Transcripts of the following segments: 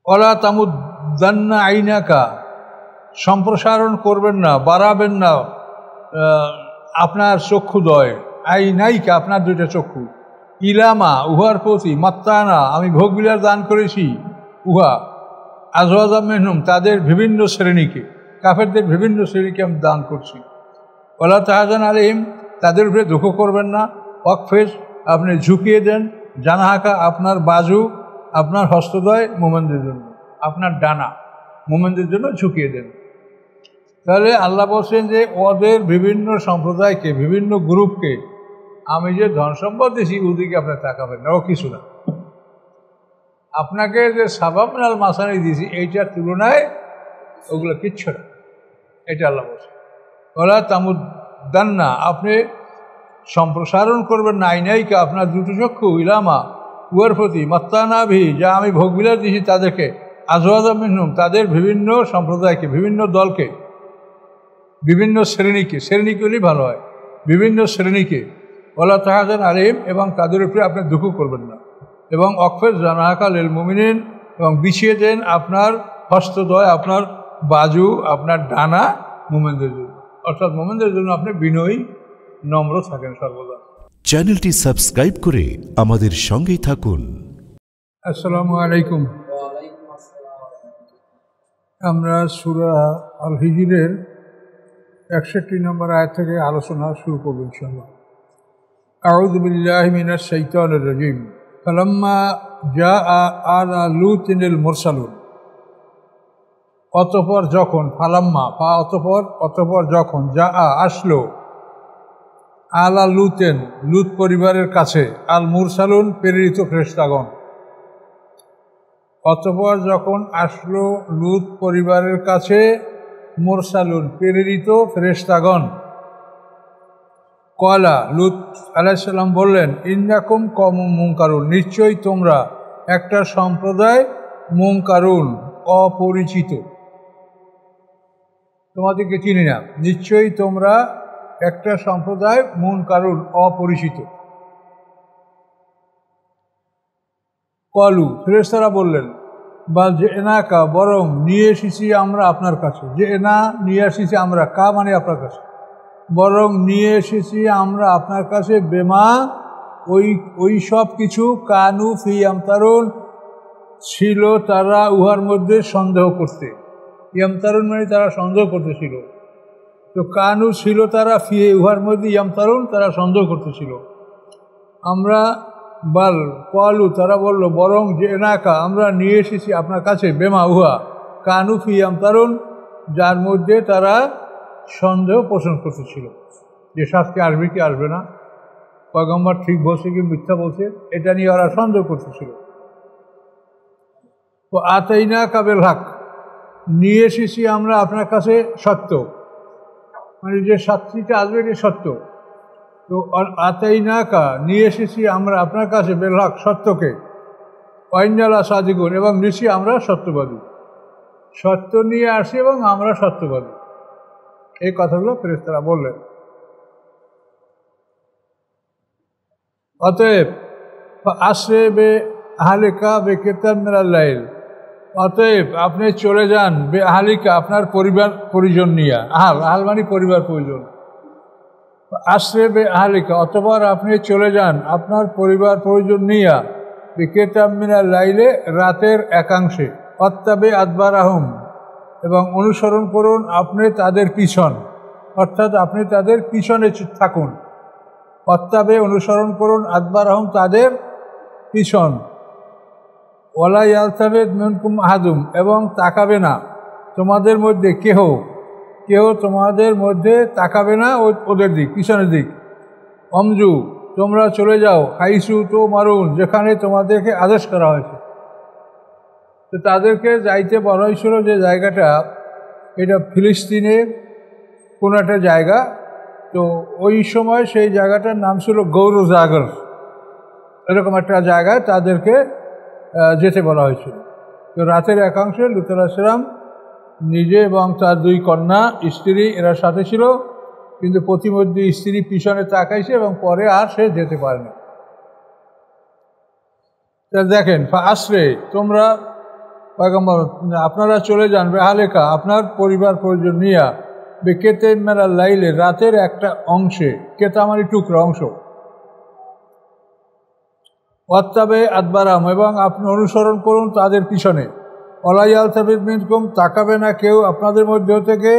ওয়ালা তামুদ্দান্না আইনাকা, সম্প্রসারণ করবেন না, বাড়াবেন না আপনার চক্ষুদ্বয়, আইনাইকা আপনার দুইটা চক্ষু, ইলামা উহার প্রতি, মাত্তানা আমি ভোগবিলাস দান করেছি, উহা আজওয়াজা মিনহুম তাদের বিভিন্ন শ্রেণীকে, কাফেরদের বিভিন্ন শ্রেণীকে আমি দান করছি। ওয়ালা তাহজান আলাইহিম তাদের উপরে দুঃখ করবেন না। ওয়াকফিজ আপনি ঝুঁকিয়ে দেন, জানাহাকা আপনার বাজু, আপনার হস্তদ্বয় মোমেনদের জন্য, আপনার ডানা মোমেনদের জন্য ঝুঁকিয়ে দেন। তাহলে আল্লাহ বলছেন যে ওদের বিভিন্ন সম্প্রদায়কে, বিভিন্ন গ্রুপকে আমি যে ধন সম্পদ দিয়েছি ওদিকে আপনি তাকাবেন না, ও কিছু না। আপনাকে যে সাবাব মিনাল মাসানি দিয়েছি এইটার তুলনায় ওগুলো কিচ্ছু না, এটা আল্লাহ বলছে। ওলা তামুদ্দান্না আপনি সম্প্রসারণ করবেন না, আইনাইকা আপনার দুটো চক্ষু, ইলামা উয়ার প্রতি, মাত্তানাভি যা আমি ভোগবিলাস দিয়েছি তাদেরকে, আজওয়াজা মিনহুম তাদের বিভিন্ন সম্প্রদায়কে, বিভিন্ন দলকে, বিভিন্ন শ্রেণীকে, শ্রেণীগুলি ভালো হয়, বিভিন্ন শ্রেণীকে, ওয়ালা তাহজান আলাইহিম এবং তাদের উপরে আপনি দুঃখ করবেন না। এবং অকফেজ জানাহাকা লিল মুমিনিন এবং বিছিয়ে দেন আপনার হস্তদ্বয়, আপনার বাজু, আপনার ডানা মুমিনদের জন্য, অর্থাৎ মুমিনদের জন্য আপনি বিনয়ী নম্র থাকেন সর্বদা। চ্যানেলটি সাবস্ক্রাইব করে আমাদের সঙ্গেই থাকুন। আসসালামু আলাইকুম। আমরা সূরা আল হিজরের 61 নম্বর আয়াত থেকে আলোচনা শুরু করব ইনশাআল্লাহ। আউযু বিল্লাহি মিনাশ শাইতানির রাজীম। ফালাম্মা জাআ আলা লুতিনিল মুরসালুন, অতঃপর যখন, ফালাম্মা অতঃপর যখন, জাআ আসলো, আলা লুতেন লুত পরিবারের কাছে, আল মুরসালুন প্রেরিত ফেরেশতাগণ, অতঃপর যখন আসলো লুত পরিবারের কাছে মুরসালুন প্রেরিত ফেরেশতাগণ, কলা লুত আলাইহিস সালাম বললেন, ইন্নাকুম কওমুম মুনকারুন নিশ্চয়ই তোমরা একটা সম্প্রদায়, মুনকারুন অপরিচিত, তোমাদেরকে চিনি না, নিশ্চয়ই তোমরা একটা সম্প্রদায়, মুনকারুন অপরিচিত। কলু ফেরেশতারা বললেন, বা যে এনাকা বরং নিয়ে এসেছি আমরা আপনার কাছে, যে এনা নিয়ে এসেছি আমরা, কা মানে আপনার কাছে, বরং নিয়ে এসেছি আমরা আপনার কাছে, বেমা ওই সব কিছু, কানু ফি ইয়ামতারুন ছিল তারা উহার মধ্যে সন্দেহ করতে, ইয়ামতারুন মানে তারা সন্দেহ করতেছিল, তো কানু ছিল তারা ফি উহার মধ্যে, ইয়ামতারুন তারা সন্দেহ করতেছিল। আমরা বাল কলু তারা বলল, বরং যে এনাকা আমরা নিয়ে এসেছি আপনার কাছে, বেমা উহা, কানু ফি ইয়ামতারুন যার মধ্যে তারা সন্দেহ পোষণ করতেছিল, যে শাস্তি আসবে কি আসবে না, পয়গম্বর ঠিক বলছে কি মিথ্যা বলছে, এটা নিয়ে ওরা সন্দেহ করতেছিল। তো আতাইনা কাবেল হক নিয়ে এসেছি আমরা আপনার কাছে সত্য, মানে যে শাস্তিটা আসবে এটা সত্য। তো আতাইনাকা নিয়ে এসেছি আমরা আপনার কাছে, বেল হক সত্যকে, ওয়াইন্নালা সাদিকুন এবং নিশ্চয়ই আমরা সত্যবাদী, সত্য নিয়ে আসি এবং আমরা সত্যবাদী, এই কথাগুলো ফেরেশতারা বললেন। অতএব আসরে বে আহলিকা বে কিতাব মিনাল লাইল, অতএব আপনি চলে যান, বে আহলিকা আপনার পরিবার পরিজন নিয়ে, আহাল মানে পরিবার পরিজন, আসরে বে আহলিকা অতঃপর আপনি চলে যান আপনার পরিবার পরিজন নিয়ে, বে কিতাব মিনাল লাইলে রাতের একাংশে, অত্তাবে আদবারাহুম এবং অনুসরণ করুন আপনি তাদের পিছন, অর্থাৎ আপনি তাদের পিছনে থাকুন, অত্তাবে অনুসরণ করুন, আদবারাহুম তাদের পিছন, ওয়ালা ইয়ালতাফিত মিনকুম আহাদুম এবং তাকাবে না তোমাদের মধ্যে কেহ তোমাদের মধ্যে তাকাবে না ওদের দিক, পিছনের দিক, অমজু তোমরা চলে যাও, হাইসু তো মারুন যেখানে তোমাদেরকে আদেশ করা হয়েছে। তো তাদেরকে যাইতে বলা হয়েছিল যে জায়গাটা, এটা ফিলিস্তিনে কোনো একটা জায়গা, তো ওই সময় সেই জায়গাটার নাম ছিল গৌরজাগর, এরকম একটা জায়গায় তাদেরকে যেতে বলা হয়েছিল। তো রাতের একাংশে লূত আলাইহিস সালাম নিজে এবং তার দুই কন্যা, স্ত্রী এরা সাথে ছিল, কিন্তু প্রতিমধ্যে স্ত্রী পিছনে তাকাইছে এবং পরে আর সে যেতে পারেনি। তা দেখেন, আসরে তোমরা পয়গম্বর আপনারা চলে যান বেহালেকা আপনার পরিবার পরিজন নিয়া বেকেতে মেলা লাইলে রাতের একটা অংশে, কেতা মানে টুকরা অংশ, ওয়াত্তাবে আদবারাম এবং আপনি অনুসরণ করুন তাদের পিছনে, ওয়ালাইয়াল তাবিদ মিনকুম তাকাবে না কেউ আপনাদের মধ্য থেকে,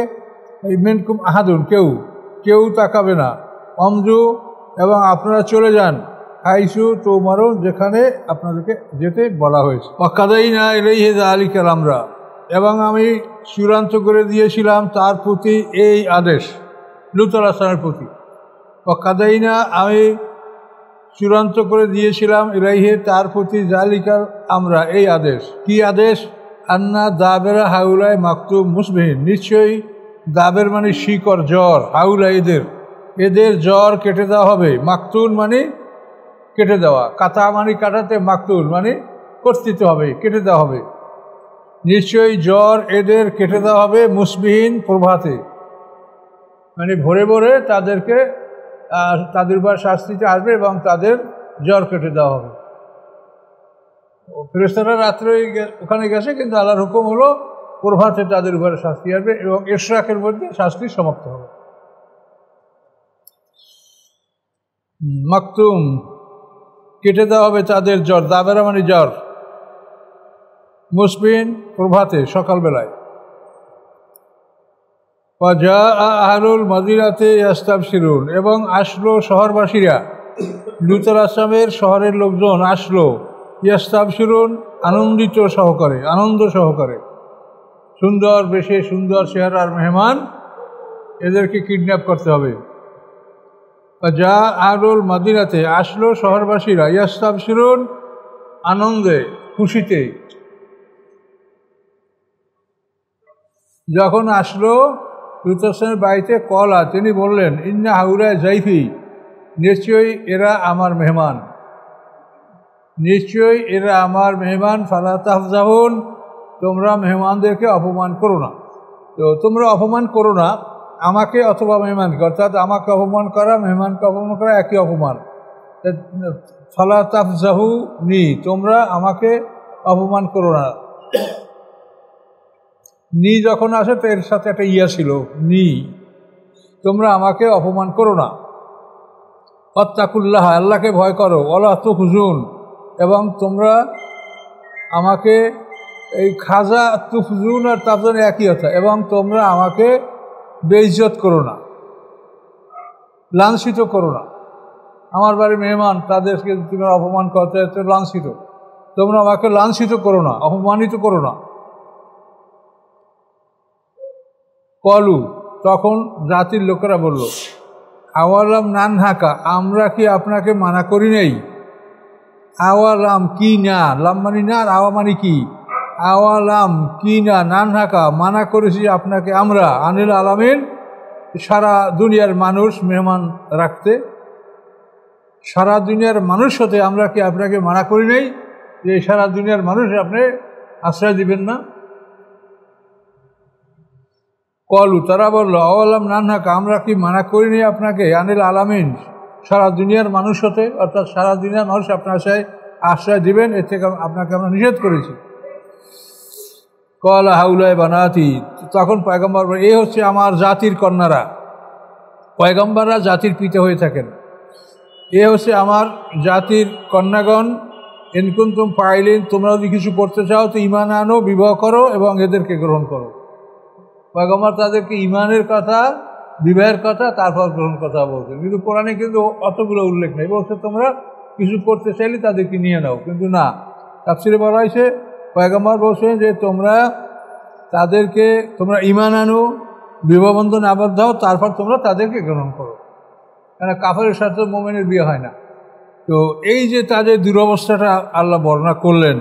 এই মিনকুম আহাদুন কেউ তাকাবে না, অমজু এবং আপনারা চলে যান, হাইসু তো মারুন যেখানে আপনাদেরকে যেতে বলা হয়েছে। ওয়াকাদাইনা ইলাইহি যালিকাল আমরা এবং আমি চূড়ান্ত করে দিয়েছিলাম তার প্রতি এই আদেশ, লূত আলাইহিস সালামের প্রতি। ওয়াকাদাইনা আমি চূড়ান্ত করে দিয়েছিলাম ইলাইহি তার প্রতি যালিকাল আমরা এই আদেশ। কি আদেশ? আন্না দাবেরা হাউলাই মাকতুম মুসবিহীন, নিশ্চয়ই দাবের মানে শিকড় জ্বর, হাউলা এদের জ্বর কেটে দেওয়া হবে। মাকতুন মানে কেটে দেওয়া, কাতা মানে কাটাতে, মাকতুল মানে কর্তৃত্ব হবে, কেটে দেওয়া হবে। নিশ্চয়ই জ্বর এদের কেটে দেওয়া হবে মুসবিহীন প্রভাতে, মানে ভোরে ভোরে তাদেরকে তাদের উপর শাস্তিতে আসবে এবং তাদের জ্বর কেটে দেওয়া হবে। ফেরেশতারা রাত্রে ওখানে গেছে, কিন্তু আল্লাহর হুকুম হলো প্রভাতে তাদের উপরে শাস্তি আসবে এবং ইশরাকের মধ্যে শাস্তি সমাপ্ত হবে। মাকতুম কেটে দেওয়া হবে তাদের জ্বর, দাবেরা মানে জ্বর, মুসবিন প্রভাতে সকালবেলায়। যা আহলুল মদিনাতে ইয়াস্তাবশিরুন এবং আসলো শহরবাসীরা, লূত আলাইহিস সালামের শহরের লোকজন আসলো, ইয়াস্তাবশিরুন আনন্দিত সহকারে, আনন্দ সহকারে, সুন্দর বেশে সুন্দর চেহারার মেহমান, এদেরকে কিডন্যাপ করতে হবে। যা আহলুল মদিনাতে আসলো শহরবাসীরা, ইয়াস্তাবশিরুন আনন্দে খুশিতে। যখন আসলো লূত আলাইহিস সালামের বাড়িতে কলা, তিনি বললেন ইন্না হাউলায় জাইফি, নিশ্চয়ই এরা আমার মেহমান, নিশ্চয়ই এরা আমার মেহমান, ফালা তাফজাহুন তোমরা মেহমানদেরকে অপমান করো না। তো তোমরা অপমান করো না আমাকে অথবা মেহমানকে, অর্থাৎ আমাকে অপমান করা মেহমানকে অপমান করা একই অপমান। ফালা তাফজাহু নি তোমরা আমাকে অপমান করো না। নি যখন আসে তো এর সাথে একটা ইয়া ছিল, নি তোমরা আমাকে অপমান করো না। ওয়াত্তাকুল্লাহ আল্লাহকে ভয় করো, ওয়ালা তুখজুন এবং তোমরা আমাকে, এই খাজা তুফজুন আর তাফজুন একই কথা, এবং তোমরা আমাকে বেইজ্জত করো না, লাঞ্ছিত করো না। আমার বাড়ির মেহমান, তাদেরকে তোমরা অপমান করতে লাঞ্ছিত, তোমরা আমাকে লাঞ্ছিত করো না, অপমানিত করো না। কলু তখন জাতির লোকেরা বলল আওয়ালাম নানহাকা আমরা কি আপনাকে মানা করি নাই। আওয়ালাম কি না, লাম মানি না, আর আওয়া মানি কি, আওয়ালাম কি না, নানহাকা মানা করেছি আপনাকে আমরা, আনিল আলামিন সারা দুনিয়ার মানুষ মেহমান রাখতে, সারা দুনিয়ার মানুষ হতে আমরা কি আপনাকে মানা করি নাই যে সারা দুনিয়ার মানুষ আপনি আশ্রয় দিবেন না। কলু তারা বলল আওয়ালাম নানহাকা আমরা কি মানা করিনি আপনাকে, আনিল আলামিন সারা দুনিয়ার মানুষ হতে, অর্থাৎ সারা দুনিয়ার মানুষ আপনার আশ্রয় দিবেন, এর থেকে আপনাকে আমরা নিষেধ করেছি। কলা হাউলায় বানাতি তখন পয়গম্বর এই হচ্ছে আমার জাতির কন্যারা, পয়গম্বররা জাতির পিতা হয়ে থাকেন, এ হচ্ছে আমার জাতির কন্যাগণ। ইনকুন্তুম ফাইলিন তোমরা যদি কিছু করতে চাও তো ঈমান আনো, বিবাহ করো এবং এদেরকে গ্রহণ করো। পয়গম্বর তাদেরকে ঈমানের কথা, বিবাহের কথা, তারপর গ্রহণ কথা বলছেন, কিন্তু কোরআনে কিন্তু অতগুলো উল্লেখ নেই। বলছে তোমরা কিছু করতে চাইলে তাদেরকে নিয়ে নাও, কিন্তু না। তাফসিরে বলা হয়েছে পয়গম্বর বলছেন যে তোমরা ঈমান আনো, বিবাহ বন্ধনে আবদ্ধ হও, তারপর তোমরা তাদেরকে গ্রহণ করো, কেন কাফেরের সাথে মুমিনের বিয়ে হয় না। তো এই যে তাদের দুরবস্থাটা আল্লাহ বর্ণনা করলেন,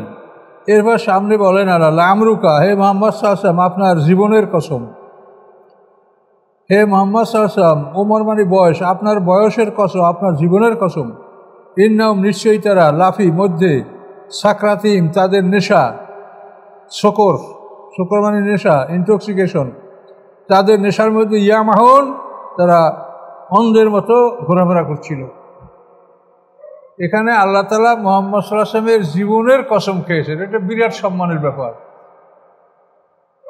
এরপর সামনে বলেন আল্লাহ লামরুকা হে মোহাম্মদ সাল্লাল্লাহু আলাইহি ওয়াসাল্লাম আপনার জীবনের কসম, হে মোহাম্মদ সাল্লাল্লাহু আলাইহি ওয়াসাল্লাম ওমর মানে বয়স, আপনার বয়সের কসম, আপনার জীবনের কসম। ইন্নাহুম নিশ্চয়ই তারা লাফি মধ্যে, সাকরাতিম তাদের নেশা, শকর মানে নেশা, ইনটক্সিকেশন, তাদের নেশার মধ্যে ইয়ামাহুন তারা অন্ধের মতো ঘোরাফেরা করছিল। এখানে আল্লাহ তাআলা মুহাম্মদ সাল্লাল্লাহু আলাইহি ওয়াসাল্লামের জীবনের কসম খেয়েছেন, এটা বিরাট সম্মানের ব্যাপার।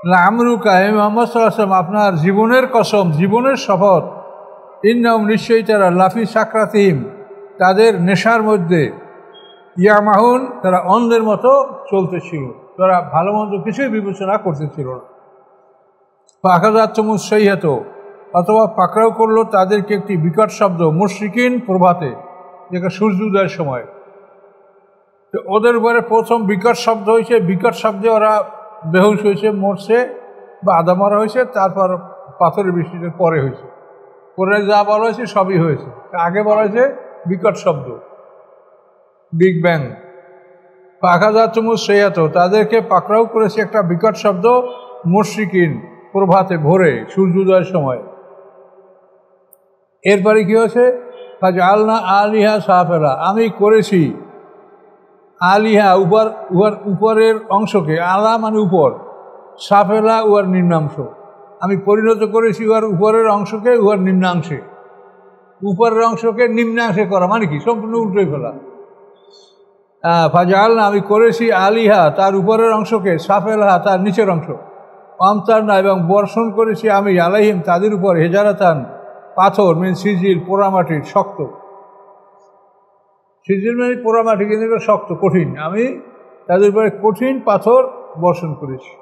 আমরুকা হে মুহাম্মদ সাল্লাল্লাহু আলাইহি ওয়াসাল্লাম, আপনার জীবনের কসম, জীবনের শপথ, ইন্নাহুম নিশ্চয়ই তারা লাফি সাকরাতিহিম তাদের নেশার মধ্যে, ইয়ামাহুন তারা অন্ধের মতো চলতেছিল, তারা ভালো মন্দ কিছুই বিবেচনা করতেছিল না। ফাখাযাতহুমুস সাইহাতু অথবা পাকড়াও করলো তাদেরকে একটি বিকট শব্দ, মুশরিকিন প্রভাতে, যেটা সূর্য উদয়ের সময়। তো ওদের উপরে প্রথম বিকট শব্দ হয়েছে, বিকট শব্দে ওরা বেহুশ হয়েছে, মরছে বা আধা মরা হয়েছে, তারপর পাথরের বৃষ্টিতে পরে হয়েছে, পরে যা বলা হয়েছে সবই হয়েছে। আগে বলা হয়েছে বিকট শব্দ, বিগ ব্যাং। ফাখাযাতহুমুস সাইহাতু তাদেরকে পাকড়াও করেছে একটা বিকট শব্দ, মুশরিকিন প্রভাতে, ভোরে, সূর্যোদয়ের সময়। এরপরে কি হয়েছে, ফাজআলনা আলিহা সাফিলা, আমি করেছি আলিহা উপরের অংশকে, আলা মানে উপর, সাফেলা উহার নিম্নাংশ, আমি পরিণত করেছি উহার উপরের অংশকে উহার নিম্নাংশে। উপরের অংশকে নিম্নাংশে করা মানে কি, সম্পূর্ণ উল্টোই ফেলা। ফাজআলনা আমি করেছি আলিহা তার উপরের অংশকে, সাফেলা তার নিচের অংশ, আমতারনা এবং বর্ষণ করেছি আমি আলাইহিম তাদের উপর, হেজারাতান পাথর, মিন সিজিল পোড়ামাটির, শক্ত। সিজিল মানে পোড়ামাটি, কিন্তু শক্ত কঠিন, আমি তাদের উপরে কঠিন পাথর বর্ষণ করেছি।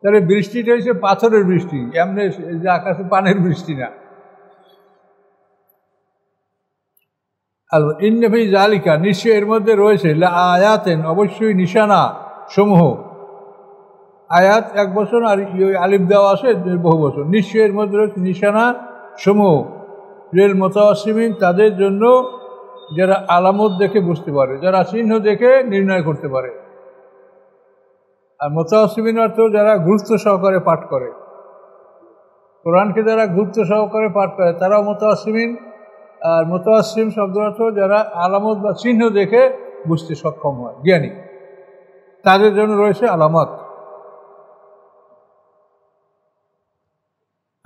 তাহলে বৃষ্টিটা হচ্ছে পাথরের বৃষ্টি, এমনি যে আকাশে পানের বৃষ্টি না। ইন্না ফি যালিকা নিশ্চয় এর মধ্যে রয়েছে লা আয়াতেন অবশ্যই নিশানা সমূহ, আয়াত এক বছর আর আলিফ দেওয়া আছে বহু বছর, নিশ্চয় এর মধ্যে রয়েছে নিশানা সমূহ, লিল মুতাওয়াসসিমিন তাদের জন্য যারা আলামত দেখে বুঝতে পারে, যারা চিহ্ন দেখে নির্ণয় করতে পারে। আর মুতাওয়াসসিমিন অর্থ যারা গুরুত্ব সহকারে পাঠ করে, কোরআনকে যারা গুরুত্ব সহকারে পাঠ করে তারাও মুতাওয়াসসিমিন। আর মুতাওয়াসসিম শব্দ অর্থ যারা আলামত বা চিহ্ন দেখে বুঝতে সক্ষম হয়, জ্ঞানী, তাদের জন্য রয়েছে আলামত।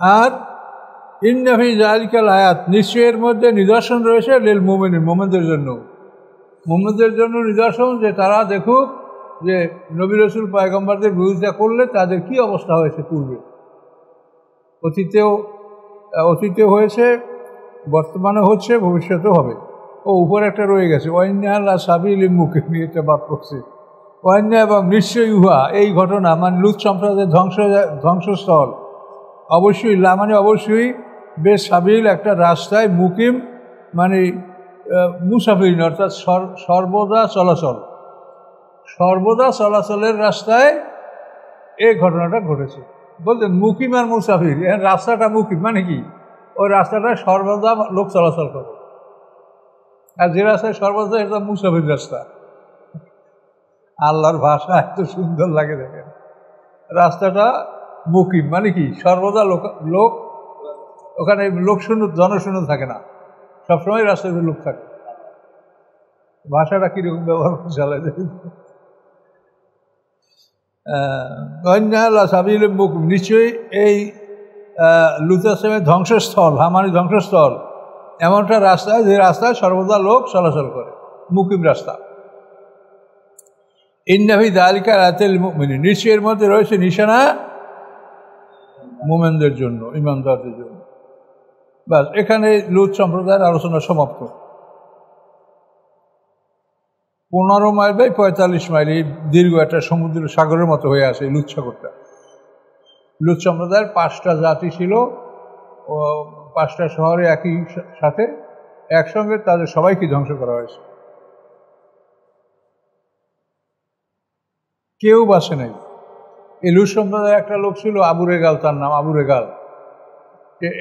আর ইন্না ফি যালিকাল আয়াত নিশ্চয়ের মধ্যে নিদর্শন রয়েছে লিল মুমিনিন মুমিনদের জন্য, মুমিনদের জন্য নিদর্শন, যে তারা দেখুক যে নবী রাসূল পয়গম্বরদের বিরোধিতা করলে তাদের কি অবস্থা হয়েছে পূর্বে, অতীতেও হয়েছে, বর্তমানে হচ্ছে, ভবিষ্যতেও হবে। ও উপরে একটা রয়ে গেছে, ওয়াইন্না লা সাবিলিল মুকিমিন, এটা বাদ করছে ওয়াইন্না, এবং নিশ্চয়ই উহা এই ঘটনা মানে লুত সম্প্রদায়ের ধ্বংসস্থল, অবশ্যই লা মানে অবশ্যই, বেশ সাবিল একটা রাস্তায়, মুকিম মানে মুসাফিরিন অর্থাৎ সর্বদা চলাচল, সর্বদা চলাচলের রাস্তায় এই ঘটনাটা ঘটেছে। বলতেন মুকিম আর মুসাফির, রাস্তাটা মুকিম মানে কি, ওই রাস্তাটায় সর্বদা লোক চলাচল করে, আর যে রাস্তায় সর্বদা এটা মুসাফির রাস্তা। আল্লাহর ভাষা এত সুন্দর লাগে দেখেন, রাস্তাটা মুকিম মানে কি, সর্বদা লোক ওখানে লোকশূন্য, জনশূন্য থাকে না, সবসময় রাস্তায় লোক থাকে। ভাষাটা কীরকম ব্যবহার করে চালায় নিশ্চয়ই এই লুতাসেমের ধ্বংসস্থল, হামানি ধ্বংসস্থল এমনটা রাস্তায় যে রাস্তায় সর্বদা লোক চলাচল করে, মুকিম রাস্তা। ইন্না ফি যালিকা আয়াতিল মুমিনিন নিশ্চয়ের মধ্যে রয়েছে নিশানা মুমিনদের জন্য, ঈমানদারদের জন্য। বাস, এখানে লুত সম্প্রদায়ের আলোচনা সমাপ্ত। 15 মাইল বাই 45 মাইল এই দীর্ঘ একটা সমুদ্র সাগরের মতো হয়ে আসে লুত সাগরটা। লুত সম্প্রদায়ের 5টা জাতি ছিল, 5টা শহরে একই সাথে একসঙ্গে, তাদের সবাইকে ধ্বংস করা হয়েছে, কেউ বাঁচে নাই। এই লুত সম্প্রদায়ের একটা লোক ছিল আবু রেগাল, তার নাম আবু রেগাল।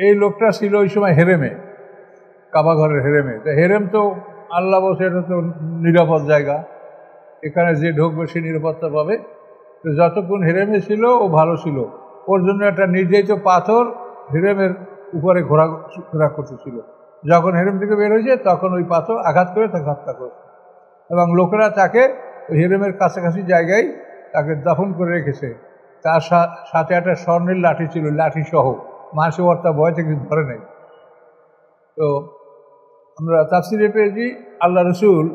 এই লোকটা ছিল ওই সময় হেরেমে, কাবা ঘরের হেরেমে। তো হেরেম তো আল্লাহ বলছে এটা তো নিরাপদ জায়গা, এখানে যে ঢুকবে সে নিরাপত্তা পাবে। তো যতক্ষণ হেরেমে ছিল ও ভালো ছিল, ওর জন্য একটা নির্ধারিত পাথর হেরেমের উপরে ঘোরা করতেছিল। যখন হেরেম থেকে বের হয়েছে তখন ওই পাথর আঘাত করে তাকে হত্যা করেছে, এবং লোকেরা তাকে ওই হেরেমের কাছাকাছি জায়গায় তাকে দাফন করে রেখেছে। তার সাথে একটা স্বর্ণের লাঠি ছিল, লাঠি সহ, মানুষের অর্থা ভয় থেকে ধরে নেই। তো আমরা তাফসিরে পেয়েছি আল্লাহ রসুল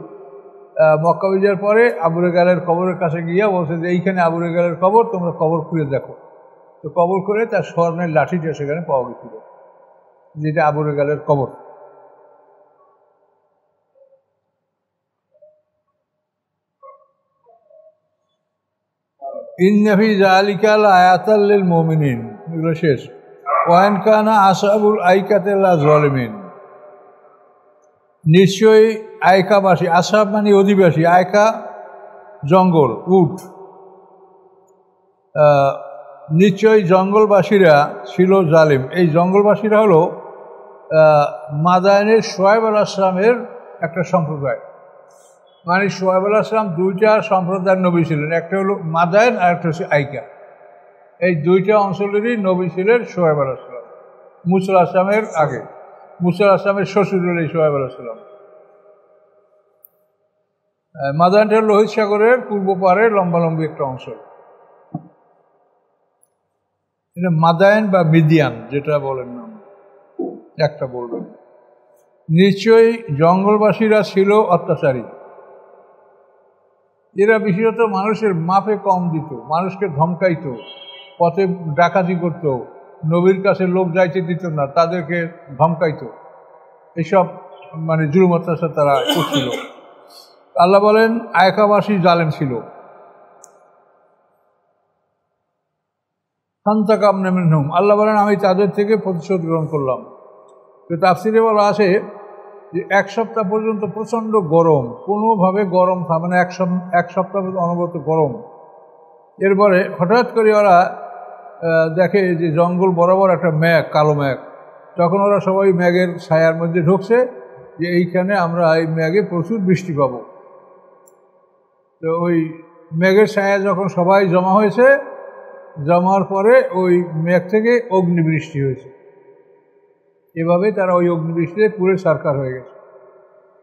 মক্কা বিজয়ের পরে আবু রেগালের কবরের কাছে গিয়া বলছে যে এইখানে আবু রেগালের কবর, তোমরা কবর খুঁড়ে দেখো। তো কবর করে তার স্বর্ণের লাঠিটা সেখানে পাওয়া গেছিল, যেটা আবু রেগালের কবর। ইন্না ফি যালিকা লাআয়াতাল লিল মুমিনিন, এগুলো শেষ। ওয়া ইন কানা আসহাবুল আইকাতি লাযালিমিন, নিশ্চয়ই আয়কাবাসী, আসহাব মানে অধিবাসী, আয়কা জঙ্গল, উট, নিশ্চয়ই জঙ্গলবাসীরা ছিল জালিম। এই জঙ্গলবাসীরা হলো মাদায়েনের শোয়েব আলাইহিস সালামের একটা সম্প্রদায়। মানে শোয়েব আলাইহিস সালাম দুইটা সম্প্রদায়ের নবী ছিলেন, একটা হলো মাদায়েন আর একটা হচ্ছে আইকা। এই দুইটা অঞ্চলেরই নবী ছিলেন শোয়েব আলাইহিস সালাম, মূসা আলাইহিস সালামের আগে। মূসা আলাইহিস সালামের শ্বশুর হল এই শোয়েব আলাইহিস সালাম। মাদায়েনটা লোহিত সাগরের পূর্ব পারে লম্বালম্বী একটা অঞ্চল। এটা মাদায়েন বা মিদিয়ান যেটা বলেন না, একটা বলবেন। নিশ্চয়ই জঙ্গলবাসীরা ছিল অত্যাচারী, এরা বিশেষত মানুষের মাপে কম দিত, মানুষকে ধমকাইত, পথে ডাকাতি করত, নবীর কাছে লোক যাইতে দিত না, তাদেরকে ধমকাইত, এসব মানে জুলুম অত্যাচার তারা করছিল। আল্লাহ বলেন আয়কাবাসী জালেম ছিল। ফান্তাকামনা মিনহুম, আল্লাহ বলেন আমি তাদের থেকে প্রতিশোধ গ্রহণ করলাম। তো তাফসিরে বলা আছে যে এক সপ্তাহ পর্যন্ত প্রচণ্ড গরম, কোনোভাবে গরম মানে এক সপ্তাহ পর্যন্ত অনবরত গরম। এরপরে হঠাৎ করে ওরা দেখে যে জঙ্গল বরাবর একটা মেঘ, কালো মেঘ। তখন ওরা সবাই মেঘের ছায়ার মধ্যে ঢুকছে যে এইখানে আমরা এই মেঘে প্রচুর বৃষ্টি পাবো। তো ওই মেঘের ছায়া যখন সবাই জমা হয়েছে, জমার পরে ওই মেঘ থেকে অগ্নিবৃষ্টি হয়েছে। এভাবে তারা ওই অগ্নিবৃষ্টিতে পুরে সারকার হয়ে গেছে।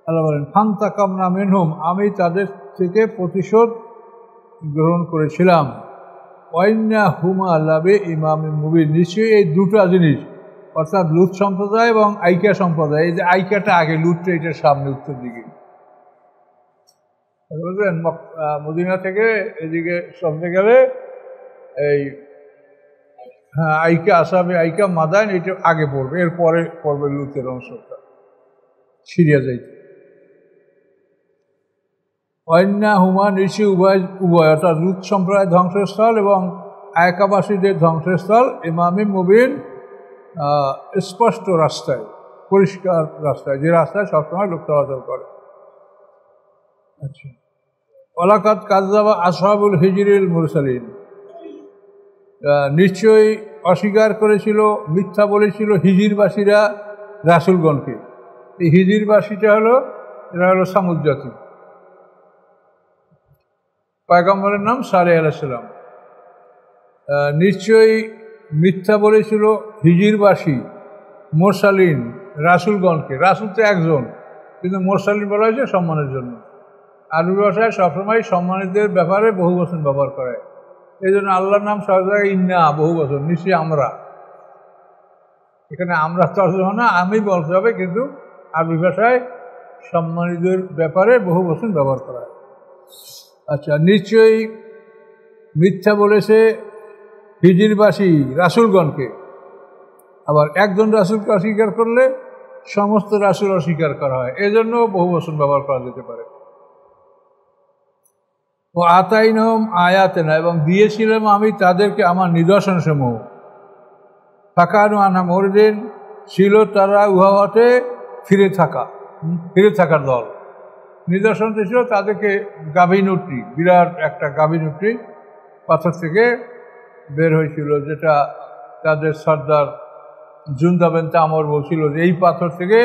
আল্লাহ বলেন ফান্তাকামনা মিনহুম, আমি তাদের থেকে প্রতিশোধ গ্রহণ করেছিলাম। ওয়াইন্না হুমা লাবে ইমামে মুবিন, নিশ্চয়ই এই দুটা জিনিস, অর্থাৎ লুত সম্প্রদায় এবং আইকা সম্প্রদায়, এই যে আইকাটা আগে, লুতটা এটার সামনে উত্তর দিকে, বুঝলেন? মদিনা থেকে এদিকে সামনে গেলে এই হ্যাঁ আইকা, আসামে আইকা, মাদায়েন, এটা আগে পড়বে, এরপরে পড়বে লুতের অংশটা সিরিয়া যাইতে। অন্যা হুমা, নিশ্চয়ই উভয় অর্থাৎ লুত সম্প্রদায় ধ্বংসস্থল এবং আয়কাবাসীদের ধ্বংসস্থল, ইমামে মুবিন, স্পষ্ট রাস্তায়, পরিষ্কার রাস্তায়, যে রাস্তায় সবসময় লোক চলাচল করে। আচ্ছা, ওয়ালাকাদ কাযযাবা আসহাবুল হিজরিল মুরসালিন, নিশ্চয়ই অস্বীকার করেছিল, মিথ্যা বলেছিল হিজিরবাসীরা রাসূলগণকে। এই হিজিরবাসীটা হলো, এরা হলো সামুদ জাতি। পয়গম্বরের নাম সালেহ আলাইহিস সালাম। নিশ্চয়ই মিথ্যা বলেছিল হিজিরবাসী মুরসালিন রাসূলগণকে। রাসূল তো একজন, কিন্তু মুরসালিন বলা হয়েছে সম্মানের জন্য। আরবি ভাষায় সবসময় সম্মানিতদের ব্যাপারে বহু বচন ব্যবহার করে, এই জন্য আল্লাহর নাম সব জায়গায় ইন্না, বহু বচন, নিশ্চয়ই আমরা। এখানে আমরা তর্জমা না, আমি বলতে হবে, কিন্তু আরবি ভাষায় সম্মানিতদের ব্যাপারে বহু বচন ব্যবহার করা হয়। আচ্ছা, নিশ্চয়ই মিথ্যা বলেছে হিজিরবাসী রাসূলগণকে। আবার একজন রাসূলকে অস্বীকার করলে সমস্ত রাসূল অস্বীকার করা হয়, এজন্য বহু বচন ব্যবহার করা যেতে পারে। ও আতাইনহুম আয়াতিনা, এবং দিয়েছিলাম আমি তাদেরকে আমার নিদর্শনসমূহ। ফাকানু আনহা মুরিদিন, ছিল তারা উহা হতে ফিরে থাকার দল। নিদর্শন ছিল তাদেরকে গাভিনুটি, বিরাট একটা গাভিনুটি পাথর থেকে বের হয়েছিল, যেটা তাদের সর্দার জুনদা বিনতে আমর বলছিল যে এই পাথর থেকে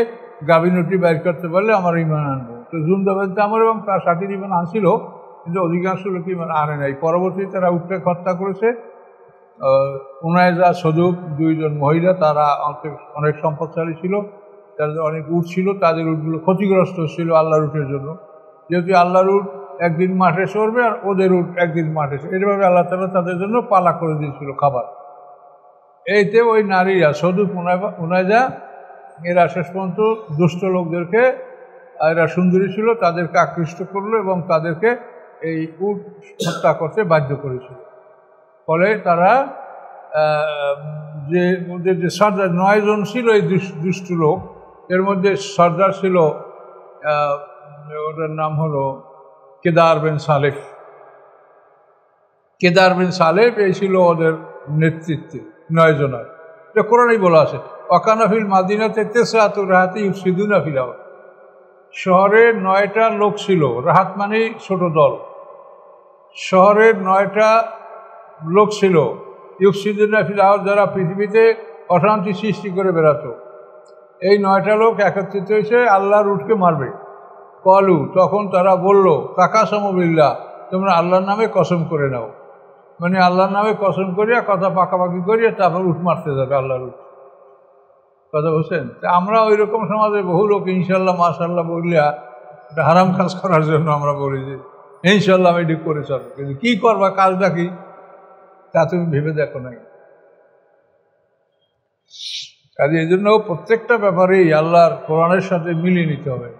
গাভিনুটি বের করতে পারলে আমার ঈমান আনবো। তো জুনদা বিনতে আমর এবং তার সাথীর ঈমান আনছিল, কিন্তু অধিকাংশ লোক ঈমান আনে নাই। পরবর্তীতে তারা উটকে হত্যা করেছে। উনায়জা, সদুক, দুইজন মহিলা, তারা অনেক সম্পদশালী ছিল, তাদের অনেক উট ছিল, তাদের উটগুলো ক্ষতিগ্রস্ত ছিল আল্লাহর উটের জন্য। যেহেতু আল্লাহর উট একদিন মাঠে সরবে আর ওদের উট একদিন মাঠে, এইভাবে আল্লাহ তাআলা তাদের জন্য পালা করে দিয়েছিল খাবার। এইতে ওই নারীরা, সদুক, উনায়জা, এরা শেষ পর্যন্ত দুষ্ট লোকদেরকে এরা সুন্দরী ছিল, তাদেরকে আকৃষ্ট করলো এবং তাদেরকে এই উট হত্যা করতে বাধ্য করেছিল। ফলে তারা যে ওদের যে সর্দার 9 জন ছিল এই দুষ্ট লোক, এর মধ্যে সর্দার ছিল ওটার নাম হলো কেদার বিন সালেফ। কেদার বিন সালেফ এই ছিল ওদের নেতৃত্বে 9 জনের। এটা কোরআনেই বলা আছে, ওয়াকানাফিল মাদিনাতে তেসরাতুর রাহাতি ইউফসিদুনা ফিল আরদ। শহরে 9টা লোক ছিল, রাহাত মানে ছোট দল। শহরের 9টা লোক ছিল ইউফসিদুনা ফিল আরদ, যারা পৃথিবীতে অশান্তি সৃষ্টি করে বেড়াতো। এই 9টা লোক একত্রিত হয়েছে আল্লাহর উটকে মারবে। কলু, তখন তারা বলল, তাকাসামু বিল্লাহ, তোমরা আল্লাহর নামে কসম করে নাও। মানে আল্লাহর নামে কসম করিয়া কথা পাকাপাকি করিয়া তারপর উঠ মারতে যাবে আল্লাহর উঠ। কথা বলছেন? আমরা ওই রকম সমাজে বহু লোক ইনশাল্লাহ মাশাল্লাহ বললিয়া এটা হারাম কাজ করার জন্য আমরা বলি যে ইনশাল্লাহ আমি এটি করে চলো, কিন্তু কী করবা, কাজটা কি তা তুমি ভেবে দেখো নাই। কাজে এই জন্য প্রত্যেকটা ব্যাপারেই আল্লাহর কোরআনের সাথে মিলিয়ে নিতে হবে,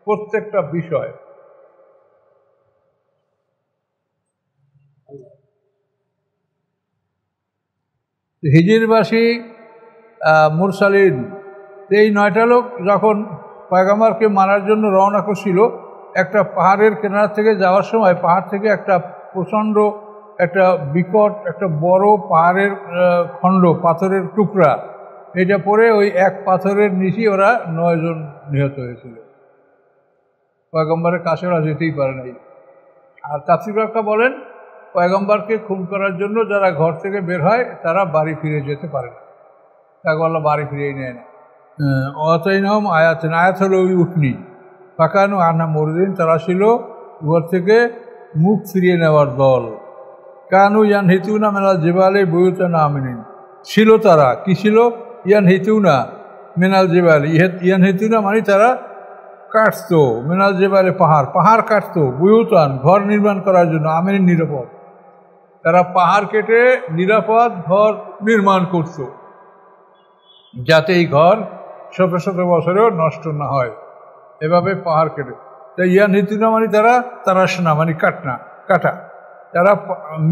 প্রত্যেকটা বিষয়। হিজিরবাসী মুরসালিন, এই 9টা লোক যখন পয়গম্বরকে মারার জন্য রওনা করছিল, একটা পাহাড়ের কিনারা থেকে যাওয়ার সময় পাহাড় থেকে একটা প্রচণ্ড একটা বিকট একটা বড় পাহাড়ের খণ্ড, পাথরের টুকরা, এটা পরে ওই এক পাথরের নিচে ওরা 9 জন নিহত হয়েছিল। পয়গম্বরের কাছে ওরা যেতেই পারে নাই। আর তাফসীরকাররা বলেন পয়গম্বরকে খুন করার জন্য যারা ঘর থেকে বের হয় তারা বাড়ি ফিরে যেতে পারে না, তাকে আল্লাহ বাড়ি ফিরিয়ে নেয় না। অতাইনহম আয়াতেন, আয়াত হলো ওই উটনি। ফাকানু আনা মরদিন, তারা ছিল ঘর থেকে মুখ ফিরিয়ে নেওয়ার দল। কানু ইয়ান হিতুনা মেনাল জেবালে বইউতান আমিনিন, ছিল তারা কি ছিল? ইয়ান হিতুনা মেনাল জেবালে, ইয়ান হিতুনা মানে তারা কাটতো, মেনাল জেবালে পাহাড় কাটতো, বুয়ুতান ঘর নির্মাণ করার জন্য, আমিনিন নিরাপদ। তারা পাহাড় কেটে নিরাপদ ঘর নির্মাণ করত, যাতে এই ঘর শত শত বছরেও নষ্ট না হয়, এভাবে পাহাড় কেটে। তাই ইয়ান হিতুনা মানে তারা তারাসনা মানে কাটা। তারা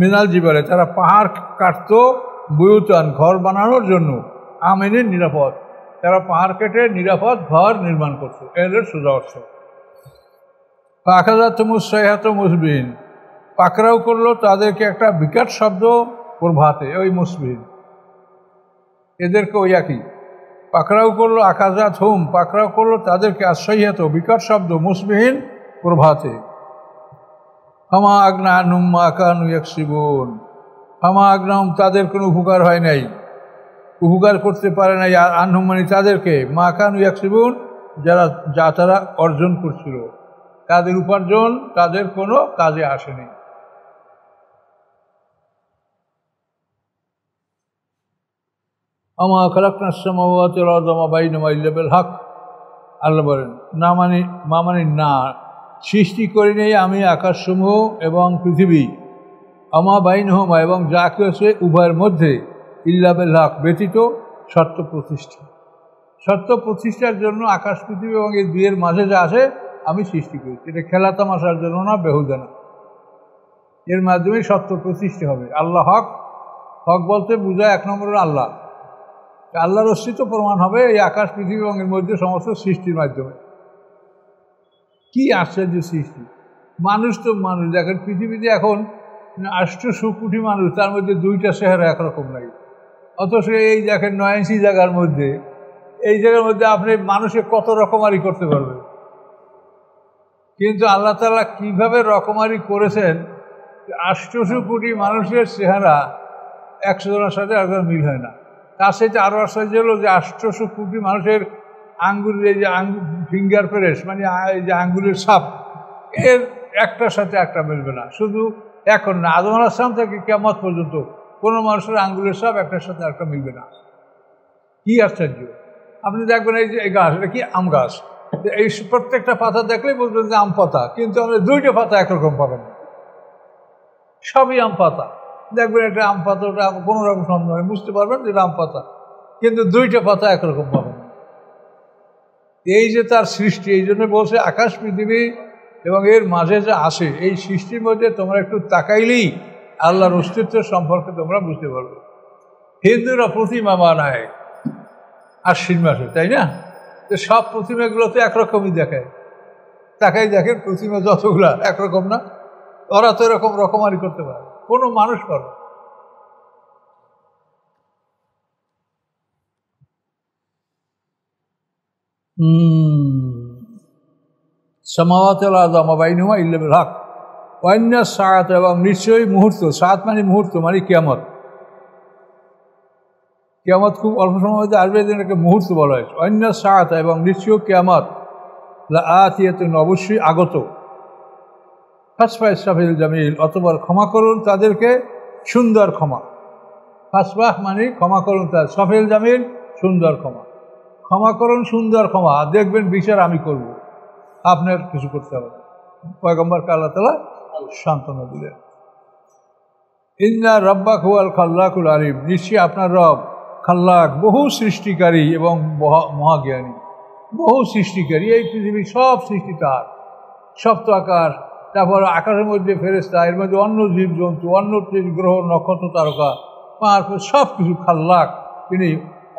মিনাল জিবালে, তারা পাহাড় কাটতো, বুয়ুতান ঘর বানানোর জন্য, আমিনিন নিরাপদ। তারা পাহাড় কেটে নিরাপদ ঘর নির্মাণ করতো, এদের সোজা অর্থ। পাখাজাত মুসাইহাত মুসবিহীন, পাকড়াও করলো তাদেরকে একটা বিকট শব্দ প্রভাতে, ওই মুসবিহীন এদেরকে ওই একই। পাকড়াও করলো আকাজাত হুম, পাকড়াও করলো তাদেরকে আসাইহাত বিকট শব্দ মুসবিহীন প্রভাতে। হামা আগনা নুম্মা কানু ইয়াকসিবুন, হামা আগনাম তাদের কোনো উপকার হয় নাই, উপকার করতে পারে নাই। আর আনহুম মানে তাদেরকে, মা কানু ইয়াকসিবুন যা তারা অর্জন করছিল, তাদের উপার্জন তাদের কোনো কাজে আসেনি। আমা খালাকনাস সামাওয়াতি ওয়াল আরদা ওয়া বাইনাহুমা ইল্লা বিল হক, আল্লাহ বলেন না মানে না, সৃষ্টি করি নেই আমি আকাশসমূহ এবং পৃথিবী, আমা বাইনহুমা এবং যা কিছু উভয়ের মধ্যে, ইল্লা বিল হক ব্যতীত সত্য প্রতিষ্ঠা। সত্য প্রতিষ্ঠার জন্য আকাশ পৃথিবী এবং এই দুইয়ের মাঝে যা আছে আমি সৃষ্টি করেছি, এটা খেলা তামাশার জন্য না, বেহুদা না। এর মাধ্যমে সত্য প্রতিষ্ঠা হবে। আল্লাহ হক, হক বলতে বোঝায় 1 নম্বরে আল্লাহ, আল্লাহর অস্তিত্ব প্রমাণ হবে এই আকাশ পৃথিবী এবং এর মধ্যে সমস্ত সৃষ্টির মাধ্যমে। কি আশ্চর্য সৃষ্টি! মানুষ তো মানুষ, দেখেন পৃথিবীতে এখন 800 কোটি মানুষ, তার মধ্যে 2টা চেহারা একরকম নাই। অথচ এই দেখেন 9 ইঞ্চি জায়গার মধ্যে, এই জায়গার মধ্যে আপনি মানুষে কত রকমারি করতে পারবেন। কিন্তু আল্লাহ তাআলা কীভাবে রকমারি করেছেন, 800 কোটি মানুষের চেহারা 100 জনের সাথে একজন মিল হয় না। তার সাথে আরও আশ্চর্য হলো যে 800 কোটি মানুষের আঙ্গুলের এই যে ফিঙ্গার প্রেস মানে এই যে আঙ্গুলের ছাপ, এর একটার সাথে একটা মিলবে না। শুধু এখন না, আদম আলাইহিস সালাম থেকে কিয়ামত পর্যন্ত কোনো মানুষের আঙ্গুলের ছাপ একটার সাথে একটা মিলবে না। কি আশ্চর্য! আপনি দেখবেন এই যে এই গাছ, এটা কি আম গাছ, এই প্রত্যেকটা পাতা দেখলেই বলবেন যে আম পাতা, কিন্তু আপনি 2টা পাতা একরকম পাবেন না, সবই আম পাতা। দেখবেন এটা আম পাতা, ওটা কোনো রকম সন্দেহ বুঝতে পারবেন যে এটা আম পাতা, কিন্তু 2টা পাতা একরকম পাবেন না। এই যে তার সৃষ্টি, এই জন্য বলছে আকাশ পৃথিবী এবং এর মাঝে যা আসে, এই সৃষ্টির মধ্যে তোমরা একটু তাকাইলেই আল্লাহর অস্তিত্ব সম্পর্কে তোমরা বুঝতে পারবে। হিন্দুরা প্রতিমা বানায় আশ্বিন মাসে, তাই না? তো সব প্রতিমাগুলো তো একরকমই দেখায়, তাকাই দেখেন প্রতিমা যতগুলা একরকম না, ওরা তো এরকম রকমারি করতে পারে, কোনো মানুষ করে। সামাওয়াতুল আযম ওয়া বাইনাহুমা ইল্লা বিল হক ওয়া ইন্না সাআত, এবং নিশ্চয়ই মুহূর্ত, সাআত মানে মুহূর্ত মানে কিয়ামত। কিয়ামত খুব অল্প সময়ের মধ্যে আসবে, এটাকে মুহূর্ত বলা হয়েছে। ওয়া ইন্না সাআত, এবং নিশ্চয়ই কিয়ামত লাআতিয়াতুন, অবশ্যই আগত। ফাসফা ইসরাফিল জামিল, অতঃপর ক্ষমা করুন তাদেরকে সুন্দর ক্ষমা। ফাসফাহ মানে ক্ষমা করুন, তার সফিল জামিল সুন্দর ক্ষমা। ক্ষমা করুন সুন্দর ক্ষমা, আর দেখবেন বিচার আমি করব, আপনার কিছু করতে হবে না। পয়গম্বরকে আল্লাহ তাআলা সান্ত্বনা দিলেন। ইন্না রাব্বাক হুয়াল খাল্লাকুল আলিম, নিশ্চয়ই আপনার রব খাল্লাক, বহু সৃষ্টিকারী এবং মহাজ্ঞানী। বহু সৃষ্টিকারী, এই পৃথিবীর সব সৃষ্টি তার। সপ্ত আকাশ, তারপর আকাশের মধ্যে ফেরেশতা, এর মধ্যে অন্য জীবজন্তু, অন্য গ্রহ নক্ষত্র তারকা, তারপর সব কিছু খাল্লাক, তিনি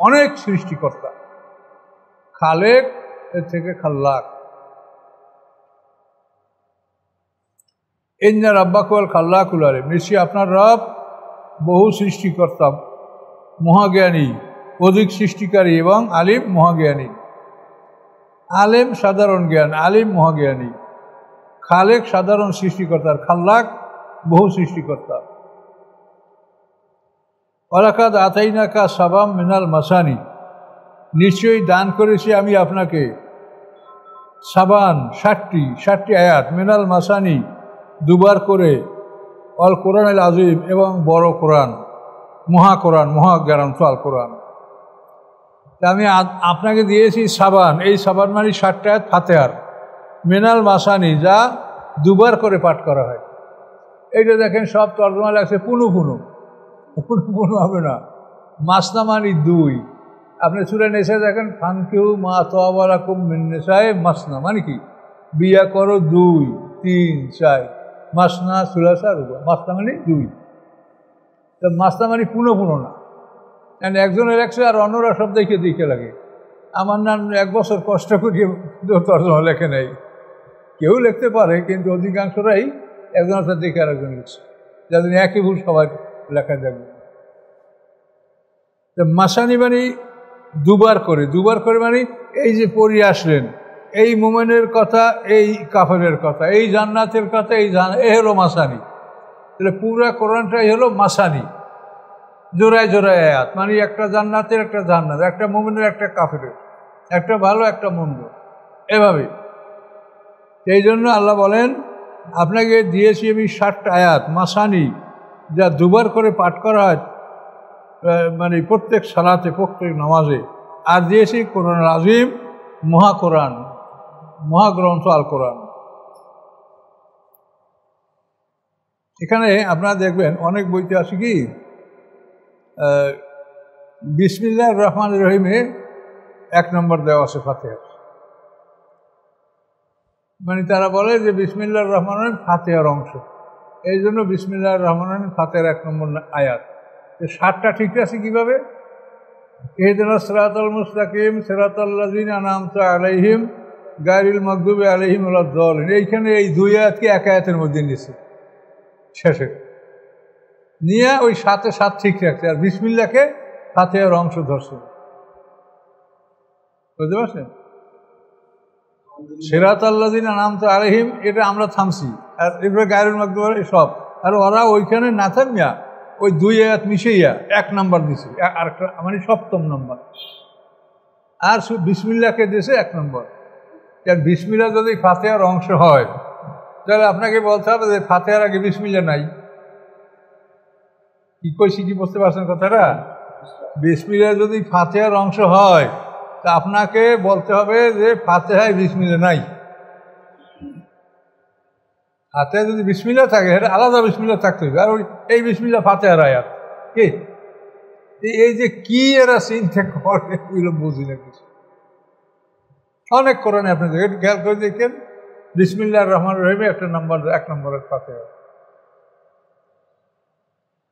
অনেক সৃষ্টিকর্তা। খালেক এর থেকে খাল্লাক। ইন্না রাব্বাকা হুয়াল খাল্লাকুল আলিম, নিশ্চয়ই আপনার রব বহু সৃষ্টিকর্তা, মহাজ্ঞানী, অধিক সৃষ্টিকারী, এবং আলিম মহাজ্ঞানী। আলেম সাধারণ জ্ঞান, আলিম মহাজ্ঞানী। খালেক সাধারণ সৃষ্টিকর্তার, খাল্লাক বহু সৃষ্টিকর্তা। ওয়ালাকাদ আতাইনাকা সাবাম মিনাল মাসানি, নিশ্চয়ই দান করেছি আমি আপনাকে সাবান 60টি আয়াত, মিনাল মাসানি দুবার করে, অল কোরআন আল আজিম, এবং বড় কোরআন, মহাকোরআন, মহাগ্রন্থ আল কোরআন। আমি আপনাকে দিয়েছি সাবান, এই সাবান মানে 60টা আয়াত ফাতিহার, মিনাল মাসানি, যা দুবার করে পাঠ করা হয়। এইটা দেখেন সব তর্জমা লাগছে পুনু পুনু, পুনু পুনু হবে না। মাসনা মানে 2, আপনি সূরা নিসা দেখেন ফানকিহু মা তাবা লাকুম মিন নিসায়ে মাসনা মানে কি, বিয়া করো 2, 3, 4, মাসনা সুলাসা রুবা, মাসনা মানে 2। তো মাসনা মানে পুনঃ পুনঃ না, একজনের লেখছে আর অন্যরা সব দেখে দেখে লাগে। আমার নাম 1 বছর কষ্ট করিয়ে তর্জমা লেখে নেই, কেউ লিখতে পারে, কিন্তু অধিকাংশরাই একজনের সাথে দেখে আর একজন লিখছে, যাদের একই ভুল সবাই লেখা যাবে। তো মাসানি মানে দুবার করে মানে এই যে পড়িয়ে আসলেন, এই মোমেনের কথা, এই কাফেরের কথা, এই জান্নাতের কথা, এই হলো মাসানি। তাহলে পুরা কোরআনটাই হলো মাসানি, জোড়ায় জোড়ায় আয়াত, মানে একটা জান্নাতের, একটা জান্নাত, একটা মোমেনের, একটা কাফেরের, একটা ভালো, একটা মন্দ, এভাবে। এই জন্য আল্লাহ বলেন আপনাকে দিয়েছি আমি 60টা আয়াত মাসানি, যা দুবার করে পাঠ করা হয়, মানে প্রত্যেক সালাতে, প্রত্যেক নামাজে। আর দিয়েছি কোরআন আজিম, মহাকোরআন, মহাগ্রন্থ আল কোরআন। এখানে আপনারা দেখবেন অনেক বইতে আছে কি, বিসমিল্লাহির রহমানির রহিমে 1 নম্বর দেওয়া আছে ফাতিহা, মানে তারা বলে যে বিসমিল্লাহির রহমানির রহিম ফাতিহার অংশ, এই জন্য বিসমিল্লাহির রহমানির রহিম ফাতিহার 1 নম্বর আয়াত। 60টা ঠিক আছে কিভাবে? ইহদিনাস সিরাতাল মুস্তাকিম সিরাতাল লাযিনা আনআমতা আলাইহিম গায়রিল মাগদুবি আলাইহিম ওয়ালাদ দাল্লিন, এইখানে এই 2 আয়াতকে 1 আয়াতের মধ্যে নিয়েছে, শেষে নিয়ে ওই 7-এ 7 ঠিক রাখছে, আর বিসমিল্লাহকে ফাতিহার অংশ ধরছে। বুঝতে পারছেন? সিরাতাল লাযিনা আনআমতা আলাইহিম এটা আমরা থামছি, আর এগুলো গায়রিল মাগদুবি সব, আর ওরা ওইখানে না থামিয়া ওই 2 আয়াত মিশাইয়া 1 নম্বর দিছে, আরেকটা মানে 7ম নম্বর, আর বিসমিল্লাহকে দিয়েছে 1 নম্বর। কারণ বিসমিল্লাহ যদি ফাতিহার অংশ হয়, তাহলে আপনাকে বলতে হবে যে ফাতিহার আগে বিসমিল্লাহ নাই। কি কইছি, কি বুঝতে পারছেন কথাটা? বিসমিল্লাহ যদি ফাতিহার অংশ হয়, তা আপনাকে বলতে হবে যে ফাতিহায় বিসমিল্লাহ নাই। ফাতিহায় যদি বিসমিল্লাহ থাকে, এটা আলাদা বিসমিল্লাহ থাকতে হবে, আর ওই এই বিসমিল্লাহ ফাতিহার আয়াত কি, এই যে কি এরা চিন্তা করে এগুলো বুঝি না কিছু। অনেক কোরআনে আপনি দেখেন, খেয়াল করে দেখেন বিসমিল্লাহির রহমানির রহিমে এক নম্বরের ফাতিহা,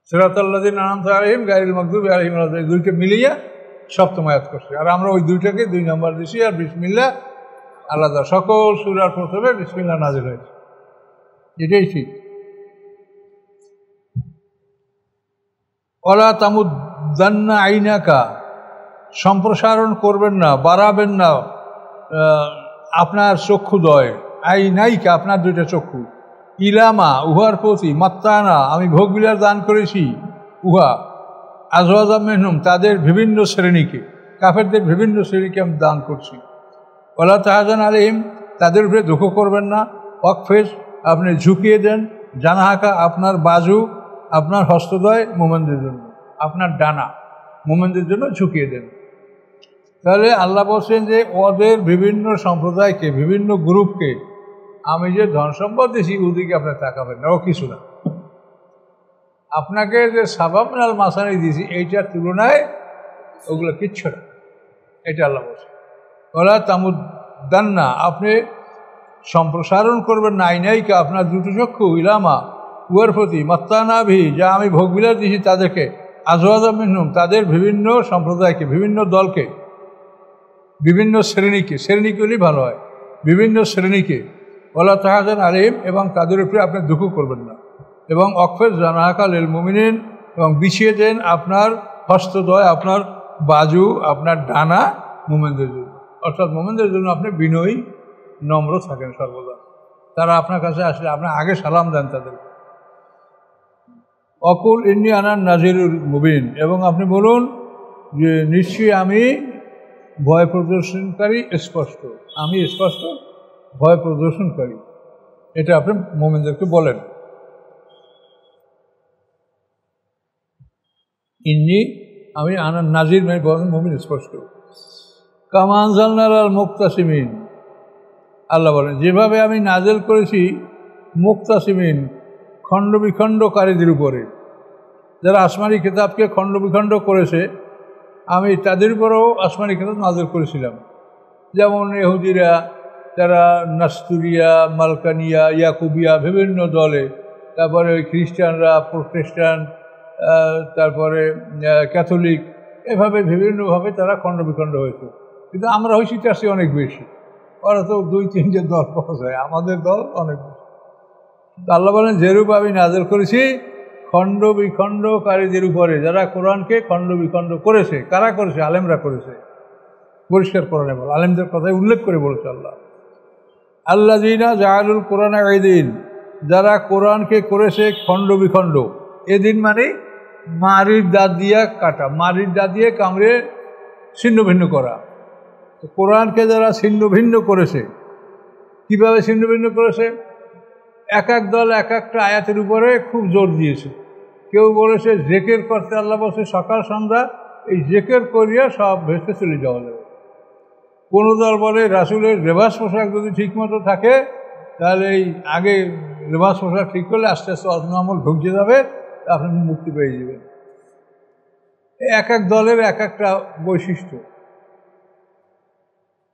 সিরাতাল্লাযিনা আনআমতা আলাইহিম গায়রিল মাগদুবি আলাইহিম ওয়া লাদ-দাল্লিন, দুইটা মিলিয়ে সপ্তম আয়াত করছে। আর আমরা ওই দুইটাকে 2 নম্বর দিছি, আর বিসমিল্লাহ আলাদা। সকল সূরার প্রথমে বিসমিল্লাহ নাযিল হয়েছে, এটাই ঠিক। ওয়ালা তামুদ্দান্না আইনাকা, সম্প্রসারণ করবেন না, বাড়াবেন না আপনার চক্ষুদয়, আইনাইকা আপনার দুইটা চক্ষু, ইলামা উহার প্রতি, মাত্তানা আমি ভোগবিলাস দান করেছি, উহা আজওয়াজাম মিনহুম তাদের বিভিন্ন শ্রেণীকে, কাফেরদের বিভিন্ন শ্রেণীকে আমি দান করছি। ওয়ালা তাহজান আলাইহিম তাদের উপরে দুঃখ করবেন না, ওয়াকফেজ আপনি ঝুঁকিয়ে দেন, জানাহাকা আপনার বাজু, আপনার হস্তদয় মোমেনদের জন্য, আপনার ডানা মোমেনদের জন্য ঝুঁকিয়ে দেন। তাহলে আল্লাহ বলছেন যে ওদের বিভিন্ন সম্প্রদায়কে, বিভিন্ন গ্রুপকে আমি যে ধন সম্পদ দিয়েছি ওদিকে আপনি তাকাবেন না, ও কিছু না। আপনাকে যে সাবাব মিনাল মাসানি দিয়েছি এইটার তুলনায় ওগুলো কিচ্ছু না, এটা আল্লাহ বলছে। ওলা তামুদ্দান্না আপনি সম্প্রসারণ করবেন না, আইনাইকা আপনার দুটো চক্ষু, ইলামা উয়ার প্রতি, মাত্তানাভি যা আমি ভোগবিলাস দিয়েছি তাদেরকে, আজওয়াজাম মিনহুম তাদের বিভিন্ন সম্প্রদায়কে, বিভিন্ন দলকে, বিভিন্ন শ্রেণীকে, শ্রেণীগুলি ভালো হয়, বিভিন্ন শ্রেণীকে, ওয়ালা তাহজান আলাইহিম এবং তাদের উপরে আপনি দুঃখ করবেন না, এবং অকফেজ জানাহাকা লিল মুমিনিন এবং বিছিয়ে দেন আপনার হস্তদ্বয়, আপনার বাজু, আপনার ডানা মুমিনদের জন্য, অর্থাৎ মুমিনদের জন্য আপনি বিনয়ী নম্র থাকেন সর্বদা। তারা আপনার কাছে আসলে আপনি আগে সালাম দেন তাদেরকে। অকুল ইন্নী আনান নাজিরুল মুবিন এবং আপনি বলুন যে নিশ্চয়ই আমি ভয় প্রদর্শনকারী, স্পষ্ট, আমি স্পষ্ট ভয় প্রদর্শনকারী, এটা আপনি মুমিনদেরকে বলেন। ইন্নী আমি আনান নাজির মানে বলেন মুমিন স্পষ্ট। কামা আনজালনা আলাল মুক্তাসিমিন আল্লাহ বলেন যেভাবে আমি নাজেল করেছি মুক্তাসিমিন খণ্ড বিখণ্ডকারীদের উপরে, যারা আসমানি কিতাবকে খণ্ড বিখণ্ড করেছে আমি তাদের উপরেও আসমানি কিতাব নাজেল করেছিলাম। যেমন ইহুদিরা, তারা নাস্তুরিয়া, মালকানিয়া, ইয়াকুবিয়া বিভিন্ন দলে, তারপরে খ্রিস্টানরা, প্রোটেস্ট্যান্ট, তারপরে ক্যাথলিক, এভাবে বিভিন্নভাবে তারা খণ্ড বিখণ্ড হয়েছে। কিন্তু আমরা হয়েছি তার চেয়ে অনেক বেশি, ওরা তো 2-3টে দল পাওয়া যায়, আমাদের দল অনেক বেশি। আল্লাহ বলেন যেরূপ আমি নাজেল করেছি খণ্ড বিখণ্ডকারীদের উপরে, যারা কোরআনকে খণ্ড বিখণ্ড করেছে। কারা করেছে? আলেমরা করেছে। পরিষ্কার কোরআনে বল, আলেমদের কথাই উল্লেখ করে বলেছে আল্লাহ। আল্লাযীনা জাআলুল কোরআন ঈদিন, যারা কোরআনকে করেছে খণ্ড বিখণ্ড। এদিন মানে মারির দাঁত দিয়া কাটা, মারির দাঁত দিয়ে কামড়ে ছিন্ন ভিন্ন করা। কোরআনকে যারা ছিন্ন ভিন্ন করেছে, কিভাবে ছিন্ন ভিন্ন করেছে? এক এক দল এক একটা আয়াতের উপরে খুব জোর দিয়েছে। কেউ বলেছে জেকের করতে, আল্লাহ বলছে সকাল সন্ধ্যা এই জেকের করিয়া সব ভেসে চলে যাওয়া যাবে। কোনো দল বলে রাসূলের লেবাস পোশাক যদি ঠিকমতো থাকে তাহলে এই আগে লেবাস পোশাক ঠিক করলে আস্তে আস্তে অজনামল ঢুকতে যাবে, আপনি মুক্তি পেয়ে যাবেন। এক এক দলের এক একটা বৈশিষ্ট্য,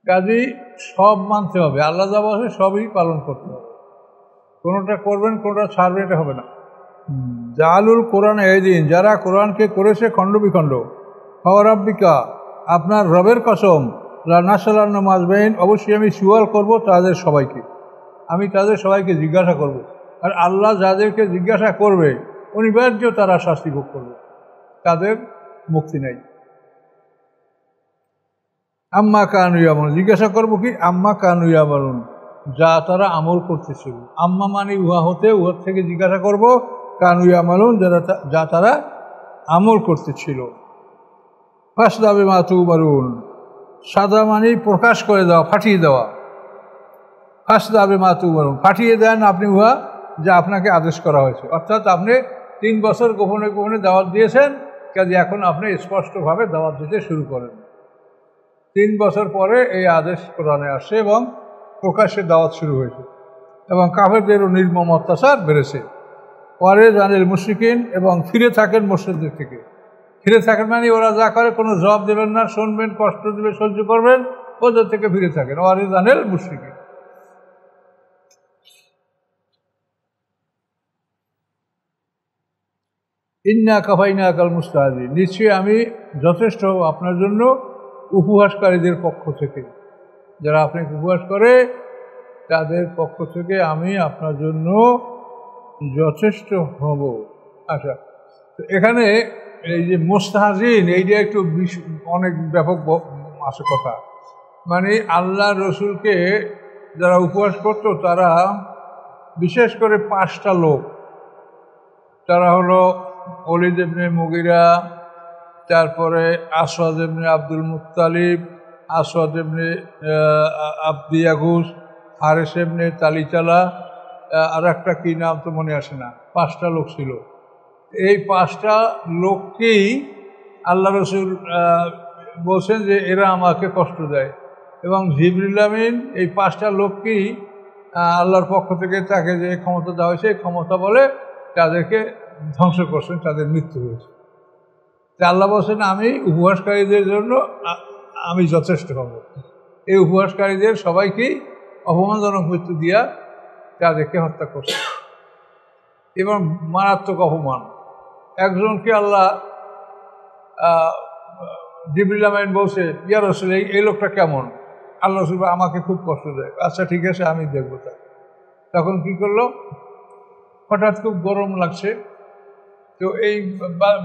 কাজেই সব মানতে হবে। আল্লাহ যা বলছে সবই পালন করতে হবে, কোনোটা করবেন কোনোটা ছাড়বেন, এটা হবে না। জাআলুল কোরআন ঈদিন, যারা কোরআনকে করেছে খণ্ড বিখণ্ড। ফাওয়ারাব্বিকা, আপনার রবের কসম, লানাসআলান্না মাজমাইন, অবশ্যই আমি সুয়াল করব তাদের সবাইকে, আমি তাদের সবাইকে জিজ্ঞাসা করব। আর আল্লাহ যাদেরকে জিজ্ঞাসা করবে অনিবার্য তারা শাস্তি ভোগ করবে, তাদের মুক্তি নেই। আম্মা কানু ইয়ামালুন, জিজ্ঞাসা করবো কি? আম্মা কানু ইয়ামালুন, যা তারা আমল করতেছিল। আম্মা মানে উহা হতে, উহার থেকে জিজ্ঞাসা করব। কানু ইয়ামালুন, যা তারা আমল করতেছিল। ফাসদা বিমা তু'মারুন, সাদা মানে প্রকাশ করে দেওয়া, ফাটিয়ে দেওয়া। ফাসদা বিমা তু'মারুন, ফাটিয়ে দেন আপনি উহা যা আপনাকে আদেশ করা হয়েছে। অর্থাৎ আপনি 3 বছর গোপনে গোপনে দাওয়াত দিয়েছেন, কাজে এখন আপনি স্পষ্টভাবে দাওয়াত দিতে শুরু করেন। 3 বছর পরে এই আদেশ কোরআনে আসছে এবং প্রকাশ্যে দাওয়াত শুরু হয়েছে, এবং কাফেরদেরও নির্মম অত্যাচার বেড়েছে। পরে জানিল মুশরিকিন, এবং ফিরে থাকেন মুশরিকদের থেকে। ফিরে থাকেন মানে ওরা যা করে কোনো জবাব দেবেন না, শুনবেন, কষ্ট দেবে, সহ্য করবেন, ওদের থেকে ফিরে থাকেন। ওয়ারিদানেল মুশরিকিন। ইন্না কাফাইনাকাল মুস্তাহজিন, নিশ্চয়ই আমি যথেষ্ট আপনার জন্য উপহাসকারীদের পক্ষ থেকে। যারা আপনাকে উপহাস করে তাদের পক্ষ থেকে আমি আপনার জন্য যথেষ্ট হব। আচ্ছা, তো এখানে এই যে মুস্তাহজিন, এইটা একটু অনেক ব্যাপক আছে কথা। মানে আল্লাহ রসুলকে যারা উপহাস করতো তারা বিশেষ করে 5টা লোক, তারা হলো ওলীদ ইবনে মুগিরা, তারপরে আসওয়াদ ইবনে আব্দুল মুত্তালিব, আসওয়াদ ইবনে আব্দি ইয়াগুস, হারেস ইবনে তালিচালা, আর একটা কী নাম তো মনে আসে না। 5টা লোক ছিল। এই 5টা লোককেই আল্লাহ রসুল বলছেন যে এরা আমাকে কষ্ট দেয়, এবং জিবরিল আমিন এই 5টা লোককেই আল্লাহর পক্ষ থেকে তাকে যে ক্ষমতা দেওয়া হয়েছে এই ক্ষমতা বলে তাদেরকে ধ্বংস করছেন, তাদের মৃত্যু হয়েছে। তা আল্লাহ বলছেন আমি উপহাসকারীদের জন্য আমি যথেষ্ট হব। এই উপহাসকারীদের সবাইকেই অপমানজনক মৃত্যু দিয়া তাদেরকে হত্যা করছে, এবং মারাত্মক অপমান। একজনকে আল্লাহ জিবরিল আমিন বলছে, ইয়া রাসূল এই লোকটা কেমন? আল্লাহ রাসূল আমাকে খুব কষ্ট দেয়। আচ্ছা ঠিক আছে, আমি দেখবো তা। তখন কি করলো, হঠাৎ খুব গরম লাগছে, তো এই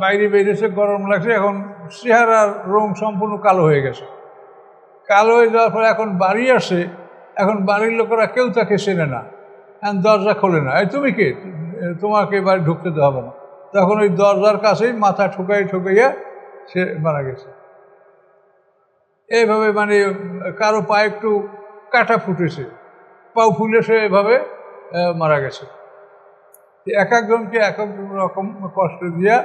বাইরে বেরিয়েছে, গরম লাগছে, এখন চেহারার রং সম্পূর্ণ কালো হয়ে গেছে। কালো হয়ে যাওয়ার পরে এখন বাড়ি আসে, এখন বাড়ির লোকেরা কেউ তাকে চেনে না, এখন দরজা খোলে না। এই তুমি কে? তোমাকে বাড়ি ঢুকতে দেওয়া হবে না। তখন ওই দরজার কাছেই মাথা ঠুকাইয়া সে মারা গেছে। এইভাবে মানে কারো পায়ে একটু কাটা ফুটেছে, পাও ফুলে সে এভাবে মারা গেছে। এক একজনকে এক এক রকম কষ্ট দিয়া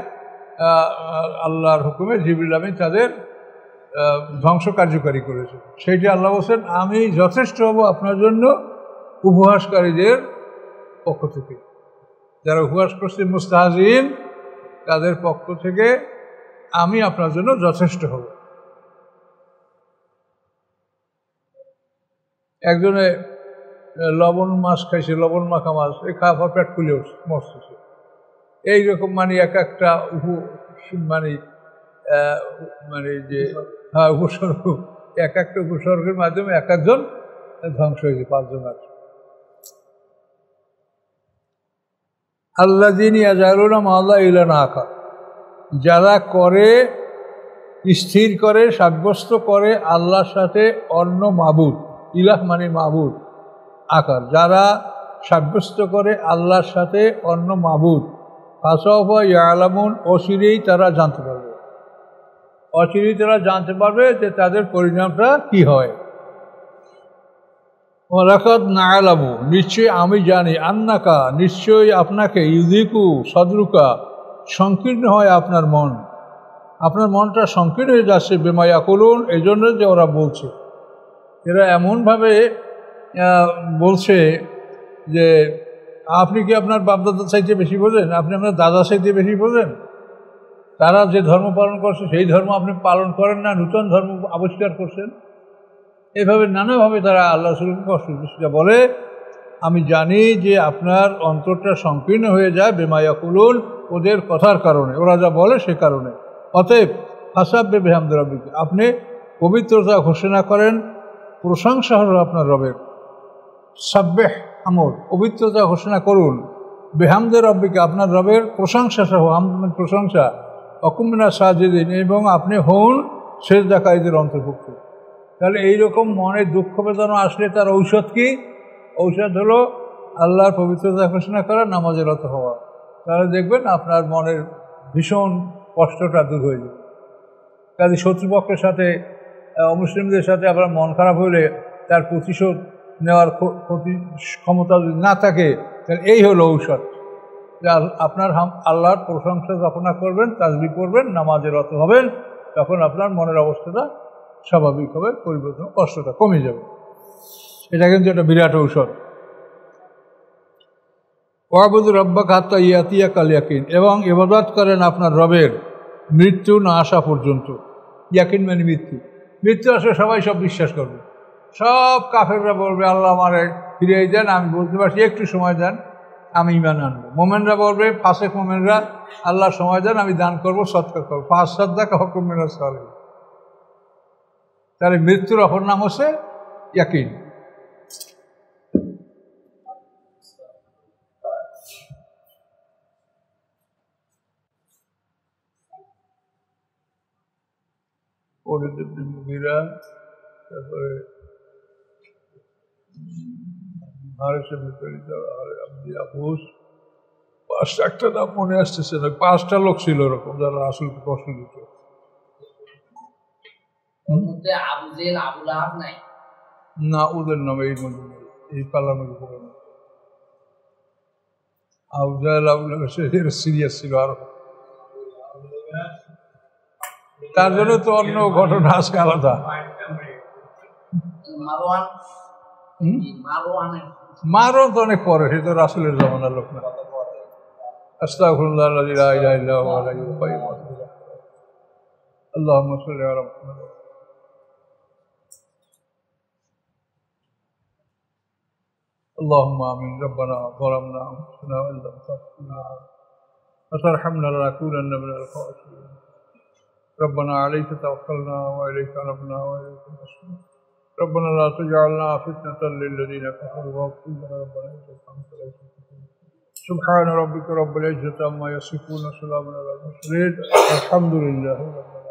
আল্লাহর হুকুমে জিবরিল আমিন তাদের ধ্বংস কার্যকারী করেছে। সেইটি আল্লাহ বলছেন আমি যথেষ্ট হব আপনার জন্য উপহাসকারীদের পক্ষ থেকে। যারা উপহাস করছে মুস্তাহজিন, তাদের পক্ষ থেকে আমি আপনার জন্য যথেষ্ট হব। একজনে লবণ মাছ খাইছে, লবণ মাখা মাছ, এই খাওয়া পেট খুলে মরতেছে। এইরকম মানে এক একটা মানে মানে যে হ্যাঁ উপসর্গ, এক একটা উপসর্গের মাধ্যমে এক একজন ধ্বংস হয়েছে। 5 জন আছে। আল্লাযীনা ইয়াজআলুনা মা'আল্লাহি ইলাহান আখার, যারা করে স্থির করে সাব্যস্ত করে আল্লাহর সাথে অন্য মাবুদ, ইলাহ মানে মাবুদ, আকার, যারা সাব্যস্ত করে আল্লাহর সাথে অন্য মাবুদ, ফাসাউফা ইয়ালামুন, অচিরেই তারা জানতে পারবে, অচিরেই তারা জানতে পারবে যে তাদের পরিণামটা কি হয়। ওয়ালাকাদ না'লামু, নিশ্চয়ই আমি জানি, আন্নাকা, নিশ্চয়ই আপনাকে, ইউযিকু সদরুকা, সংকীর্ণ হয় আপনার মন, আপনার মনটা সংকীর্ণ হয়ে যাচ্ছে, বিমা ইয়াকুলুন, এই জন্য যে ওরা বলছে। এরা এমনভাবে বলছে যে আপনি কি আপনার বাপদাদার চাইতে বেশি বোঝেন? আপনি আপনার দাদার চাইতে বেশি বোঝেন? তারা যে ধর্ম পালন করছে সেই ধর্ম আপনি পালন করেন না, নূতন ধর্ম আবিষ্কার করছেন। এভাবে নানাভাবে তারা আল্লাহ রাসূলকে কষ্ট দিচ্ছে। বলে আমি জানি যে আপনার অন্তরটা সংকীর্ণ হয়ে যায়, বিমা ইয়াকুলুন, ওদের কথার কারণে, ওরা যা বলে সে কারণে। অতএব ফাসাব্বিহ বিহামদি রাব্বিকা, আপনি পবিত্রতা ঘোষণা করেন, প্রশংসা হলো আপনার রবের। সাব্বিহ আমল, পবিত্রতা ঘোষণা করুন, বিহামদি রাব্বিকা, আপনার রবের প্রশংসা সহ, হামদ প্রশংসা, ওয়াকুম মিনাস সাজিদিন, এবং আপনি হন সেজদাকারীদের অন্তর্ভুক্ত। তাহলে এইরকম মনে দুঃখ বেদনা আসলে তার ঔষধ কি? ঔষধ হলো আল্লাহর পবিত্রতা ঘোষণা করা, নামাজে রত হওয়া। তাহলে দেখবেন আপনার মনের ভীষণ কষ্টটা দূর হয়ে যাবে। কাজে শত্রুপক্ষের সাথে, অমুসলিমদের সাথে আপনার মন খারাপ হলে তার প্রতিশোধ নেওয়ার ক্ষমতা যদি না থাকে, তাহলে এই হলো ঔষধ। যে আপনার আল্লাহর প্রশংসা যখন করবেন, তাসবিহ করবেন, নামাজে রত হবেন, তখন আপনার মনের অবস্থাটা স্বাভাবিক হবে, পরিবর্তন, কষ্টটা কমে যাবে। এটা কিন্তু একটা বিরাট ঔষধ। ওয়াবুদু রাব্বাকা হাত্তা ইয়াতিয়াকাল ইয়াকিন, এবং ইবাদত করেন আপনার রবের মৃত্যু না আসা পর্যন্ত। ইয়াকিন মানে মৃত্যু, মৃত্যু আসলে সবাই সব বিশ্বাস করবে, সব কাফেররা বলবে আল্লাহ আমারে ফিরিয়ে দেন, আমি বলতে পারছি একটু সময় দেন, আমি ঈমান আনবো। মোমেনরা বলবে, ফাসেক মোমেনরা, আল্লাহ সময় দেন, আমি দান করবো, সৎকার করবো। ফাঁস সাদ্দাকা হুকুমেরা সালেহ। তাহলে মৃত্যুর অপর নাম হচ্ছে ইয়াকিন। মুগিরা, তারপরে পাঁচটা, একটা নাম মনে আসতেছে না, 5টা লোক ছিল এরকম যারা রাসূলকে প্রশ্ন দিত। না, ওদের নামে এই মধ্যে এই পাল্লার মধ্যে পড়ে না। আবু জাহেল, আবু লাহাব সিরিয়াস ছিল আরো, তার জন্য তো অন্য ঘটনা আছে আলাদা। মারও তো অনেক পরে, সে তো রাসূলের জামানার লোক না। আস্তাগফিরুল্লাহ লা ইলাহা ইল্লা হুয়া আল হাইয়ুল কাইয়্যুম। আল্লাহুম্মা সাল্লি আলা মুহাম্মাদ। اللهم آمين. ربنا ظلمنا أنفسنا وإن لم تغفر لنا وترحمنا لنكونن من الخاسرين. ربنا عليك توكلنا وإليك أنبنا وإليك المصير. ربنا لا تجعلنا فتنة للذين كفروا واغفر لنا ربنا إنك أنت العزيز الحكيم. سبحان ربك رب العزة عما يصفون وسلام على المرسلين. الحمد لله رب العالمين.